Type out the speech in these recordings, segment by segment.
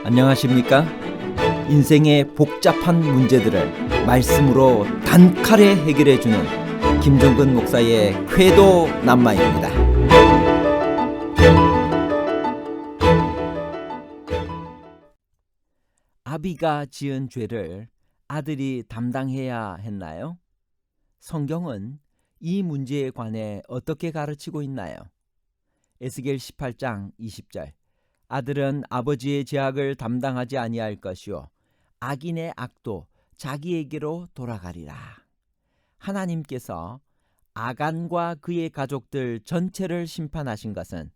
안녕하십니까? 인생의 복잡한 문제들을 말씀으로 단칼에 해결해주는 김종근 목사의 쾌도 남마입니다. 아비가 지은 죄를 아들이 담당해야 했나요? 성경은 이 문제에 관해 어떻게 가르치고 있나요? 에스겔 18장 20절 아들은 아버지의 죄악을 담당하지 아니할 것이요 악인의 악도 자기에게로 돌아가리라. 하나님께서 아간과 그의 가족들 전체를 심판하신 것은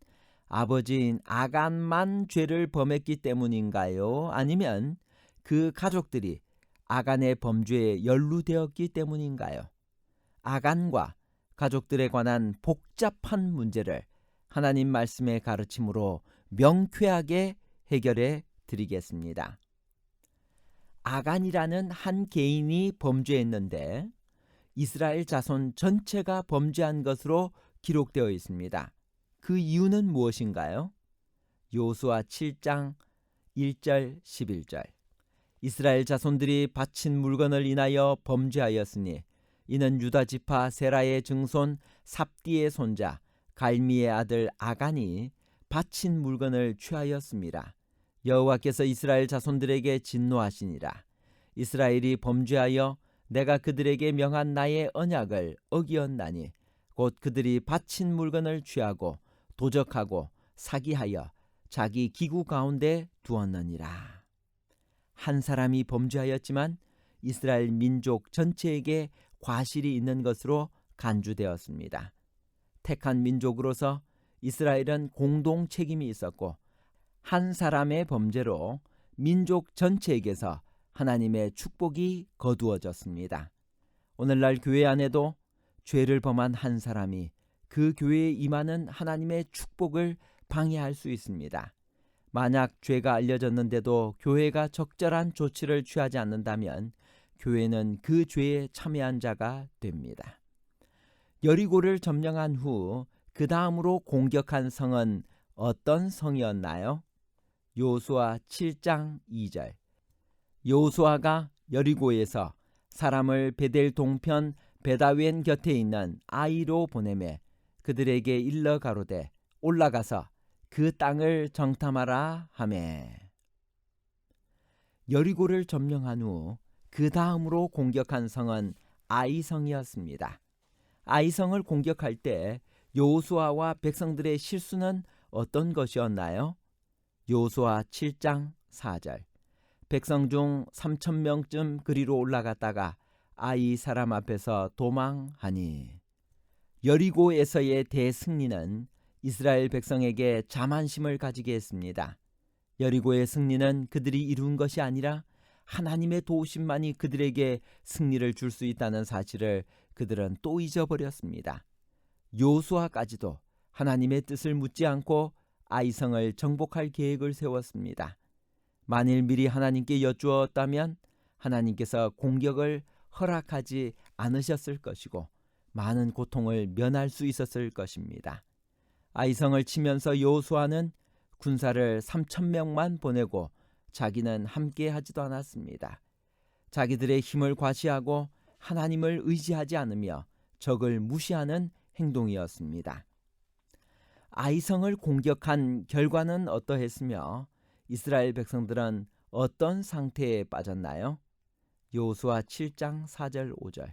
아버지인 아간만 죄를 범했기 때문인가요? 아니면 그 가족들이 아간의 범죄에 연루되었기 때문인가요? 아간과 가족들에 관한 복잡한 문제를 하나님 말씀의 가르침으로 명쾌하게 해결해 드리겠습니다. 아간이라는 한 개인이 범죄했는데 이스라엘 자손 전체가 범죄한 것으로 기록되어 있습니다. 그 이유는 무엇인가요? 여호수아 7장 1절 11절 이스라엘 자손들이 바친 물건을 인하여 범죄하였으니 이는 유다 지파 세라의 증손 삽디의 손자 갈미의 아들 아간이 바친 물건을 취하였습니다. 여호와께서 이스라엘 자손들에게 진노하시니라. 이스라엘이 범죄하여 내가 그들에게 명한 나의 언약을 어기었나니 곧 그들이 바친 물건을 취하고 도적하고 사기하여 자기 기구 가운데 두었느니라. 한 사람이 범죄하였지만 이스라엘 민족 전체에게 과실이 있는 것으로 간주되었습니다. 택한 민족으로서 이스라엘은 공동 책임이 있었고 한 사람의 범죄로 민족 전체에게서 하나님의 축복이 거두어졌습니다. 오늘날 교회 안에도 죄를 범한 한 사람이 그 교회에 임하는 하나님의 축복을 방해할 수 있습니다. 만약 죄가 알려졌는데도 교회가 적절한 조치를 취하지 않는다면 교회는 그 죄에 참여한 자가 됩니다. 여리고를 점령한 후 그 다음으로 공격한 성은 어떤 성이었나요? 여호수아 7장 2절 여호수아가 여리고에서 사람을 베델 동편 베다웬 곁에 있는 아이로 보내매 그들에게 일러 가로되 올라가서 그 땅을 정탐하라 하매. 여리고를 점령한 후 그 다음으로 공격한 성은 아이성이었습니다. 아이성을 공격할 때 여호수아와 백성들의 실수는 어떤 것이었나요? 여호수아 7장 4절 백성 중 3,000명쯤 그리로 올라갔다가 아이 사람 앞에서 도망하니. 여리고에서의 대승리는 이스라엘 백성에게 자만심을 가지게 했습니다. 여리고의 승리는 그들이 이룬 것이 아니라 하나님의 도우심만이 그들에게 승리를 줄 수 있다는 사실을 그들은 또 잊어버렸습니다. 여호수아까지도 하나님의 뜻을 묻지 않고 아이성을 정복할 계획을 세웠습니다. 만일 미리 하나님께 여쭈었다면 하나님께서 공격을 허락하지 않으셨을 것이고 많은 고통을 면할 수 있었을 것입니다. 아이성을 치면서 여호수아는 군사를 3,000명만 보내고 자기는 함께 하지도 않았습니다. 자기들의 힘을 과시하고 하나님을 의지하지 않으며 적을 무시하는 행동이었습니다. 아이성을 공격한 결과는 어떠했으며 이스라엘 백성들은 어떤 상태에 빠졌나요? 여호수아 7장 4절 5절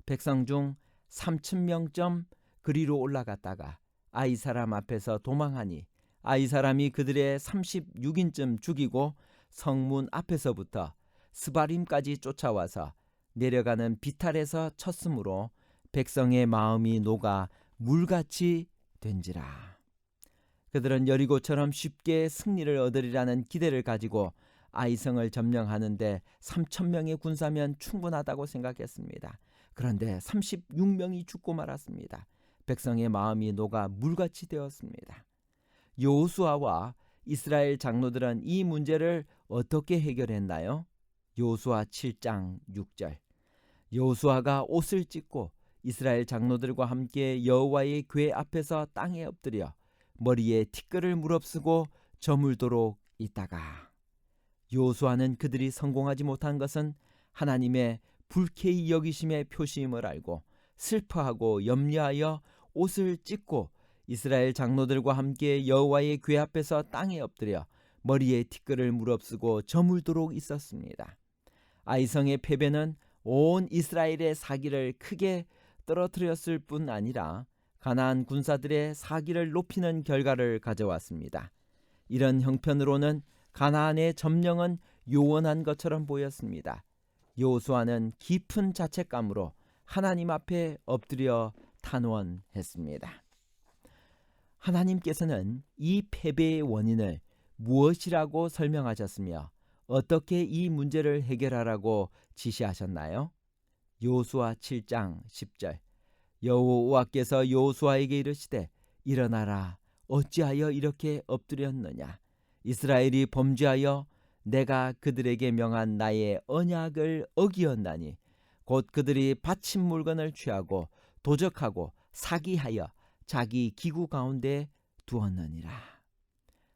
백성 중 3,000명쯤 그리로 올라갔다가 아이 사람 앞에서 도망하니 아이 사람이 그들의 36인쯤 죽이고 성문 앞에서부터 스바림까지 쫓아와서 내려가는 비탈에서 쳤으므로 백성의 마음이 녹아 물같이 된지라. 그들은 여리고처럼 쉽게 승리를 얻으리라는 기대를 가지고 아이성을 점령하는데 3,000명의 군사면 충분하다고 생각했습니다. 그런데 36명이 죽고 말았습니다. 백성의 마음이 녹아 물같이 되었습니다. 여호수아와 이스라엘 장로들은 이 문제를 어떻게 해결했나요? 여호수아 7장 6절 여호수아가 옷을 찢고 이스라엘 장로들과 함께 여호와의 궤 앞에서 땅에 엎드려 머리에 티끌을 무릅쓰고 저물도록 있다가 요수아는 그들이 성공하지 못한 것은 하나님의 불쾌히 여기심의 표시임을 알고 슬퍼하고 염려하여 옷을 찢고 이스라엘 장로들과 함께 여호와의 궤 앞에서 땅에 엎드려 머리에 티끌을 무릅쓰고 저물도록 있었습니다. 아이성의 패배는 온 이스라엘의 사기를 크게 떨어뜨렸을 뿐 아니라 가나안 군사들의 사기를 높이는 결과를 가져왔습니다. 이런 형편으로는 가나안의 점령은 요원한 것처럼 보였습니다. 여호수아는 깊은 자책감으로 하나님 앞에 엎드려 탄원했습니다. 하나님께서는 이 패배의 원인을 무엇이라고 설명하셨으며 어떻게 이 문제를 해결하라고 지시하셨나요? 여호수아 7장 10절 여호와께서 여호수아에게 이르시되 일어나라 어찌하여 이렇게 엎드렸느냐 이스라엘이 범죄하여 내가 그들에게 명한 나의 언약을 어기었나니 곧 그들이 바친 물건을 취하고 도적하고 사기하여 자기 기구 가운데 두었느니라.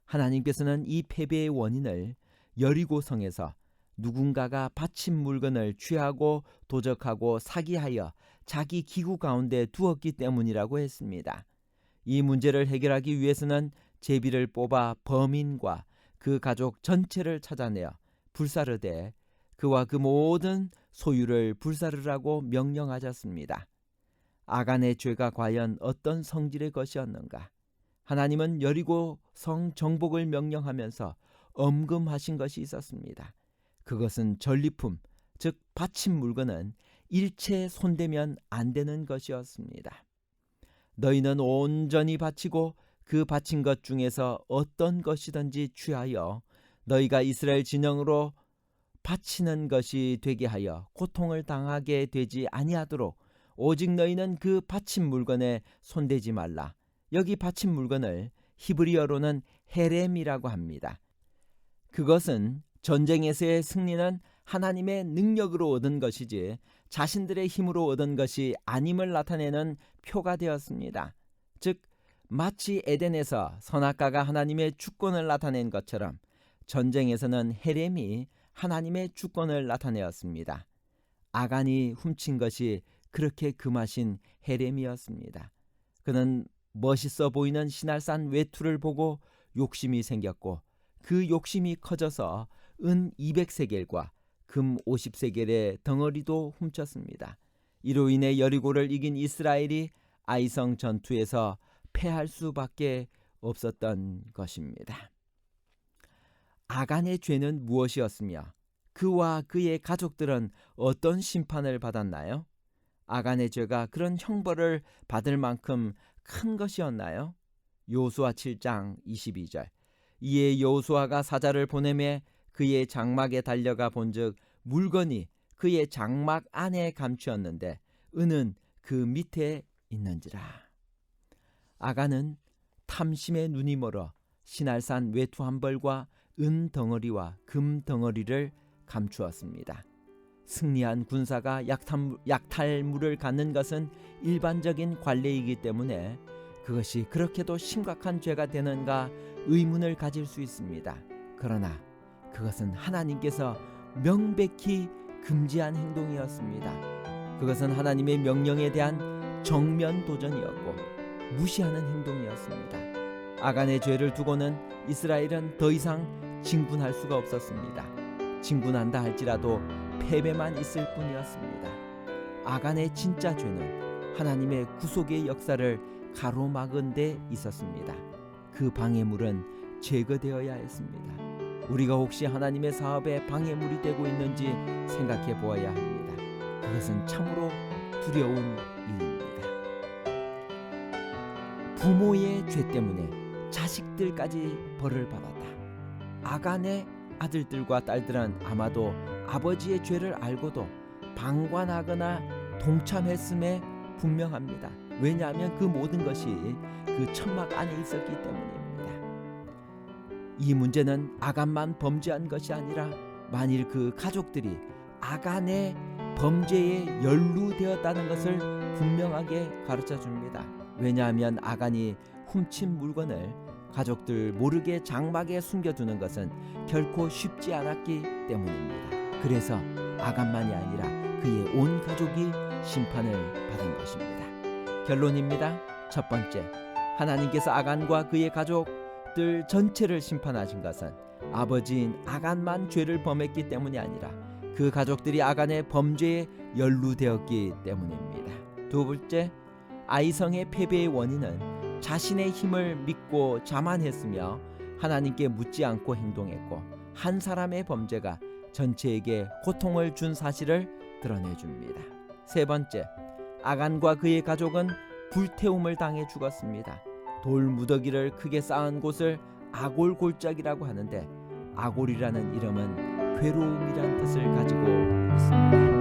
하나님께서는 이 패배의 원인을 여리고성에서 누군가가 바친 물건을 취하고 도적하고 사기하여 자기 기구 가운데 두었기 때문이라고 했습니다. 이 문제를 해결하기 위해서는 제비를 뽑아 범인과 그 가족 전체를 찾아내어 불사르되 그와 그 모든 소유를 불사르라고 명령하셨습니다. 아간의 죄가 과연 어떤 성질의 것이었는가? 하나님은 여리고 성 정복을 명령하면서 엄금하신 것이 있었습니다. 그것은 전리품, 즉 바친 물건은 일체 손대면 안 되는 것이었습니다. 너희는 온전히 바치고 그 바친 것 중에서 어떤 것이든지 취하여 너희가 이스라엘 진영으로 바치는 것이 되게 하여 고통을 당하게 되지 아니하도록 오직 너희는 그 바친 물건에 손대지 말라. 여기 바친 물건을 히브리어로는 헤렘이라고 합니다. 그것은 전쟁에서의 승리는 하나님의 능력으로 얻은 것이지 자신들의 힘으로 얻은 것이 아님을 나타내는 표가 되었습니다. 즉 마치 에덴에서 선악과가 하나님의 주권을 나타낸 것처럼 전쟁에서는 헤렘이 하나님의 주권을 나타내었습니다. 아간이 훔친 것이 그렇게 금하신 헤렘이었습니다. 그는 멋있어 보이는 시날산 외투를 보고 욕심이 생겼고 그 욕심이 커져서 은 200세겔과 금 50세겔의 덩어리도 훔쳤습니다. 이로 인해 여리고를 이긴 이스라엘이 아이성 전투에서 패할 수밖에 없었던 것입니다. 아간의 죄는 무엇이었으며 그와 그의 가족들은 어떤 심판을 받았나요? 아간의 죄가 그런 형벌을 받을 만큼 큰 것이었나요? 여호수아 7장 22절 이에 여호수아가 사자를 보내매 그의 장막에 달려가 본즉 물건이 그의 장막 안에 감추었는데 은은 그 밑에 있는지라. 아간은 탐심의 눈이 멀어 시날산 외투 한 벌과 은 덩어리와 금 덩어리를 감추었습니다. 승리한 군사가 약탈물을 갖는 것은 일반적인 관례이기 때문에 그것이 그렇게도 심각한 죄가 되는가 의문을 가질 수 있습니다. 그러나 그것은 하나님께서 명백히 금지한 행동이었습니다. 그것은 하나님의 명령에 대한 정면 도전이었고 무시하는 행동이었습니다. 아간의 죄를 두고는 이스라엘은 더 이상 진군할 수가 없었습니다. 진군한다 할지라도 패배만 있을 뿐이었습니다. 아간의 진짜 죄는 하나님의 구속의 역사를 가로막은 데 있었습니다. 그 방해물은 제거되어야 했습니다. 우리가 혹시 하나님의 사업에 방해물이 되고 있는지 생각해 보아야 합니다. 그것은 참으로 두려운 일입니다. 부모의 죄 때문에 자식들까지 벌을 받았다. 아간의 아들들과 딸들은 아마도 아버지의 죄를 알고도 방관하거나 동참했음에 분명합니다. 왜냐하면 그 모든 것이 그 천막 안에 있었기 때문입니다. 이 문제는 아간만 범죄한 것이 아니라 만일 그 가족들이 아간의 범죄에 연루되었다는 것을 분명하게 가르쳐 줍니다. 왜냐하면 아간이 훔친 물건을 가족들 모르게 장막에 숨겨두는 것은 결코 쉽지 않았기 때문입니다. 그래서 아간만이 아니라 그의 온 가족이 심판을 받은 것입니다. 결론입니다. 첫 번째, 하나님께서 아간과 그의 가족들 전체를 심판하신 것은 아버지인 아간만 죄를 범했기 때문이 아니라 그 가족들이 아간의 범죄에 연루되었기 때문입니다. 두 번째, 아이성의 패배의 원인은 자신의 힘을 믿고 자만했으며 하나님께 묻지 않고 행동했고 한 사람의 범죄가 전체에게 고통을 준 사실을 드러내줍니다. 세 번째, 아간과 그의 가족은 불태움을 당해 죽었습니다. 돌 무더기를 크게 쌓은 곳을 아골 골짜기라고 하는데 아골이라는 이름은 괴로움이란 뜻을 가지고 있습니다.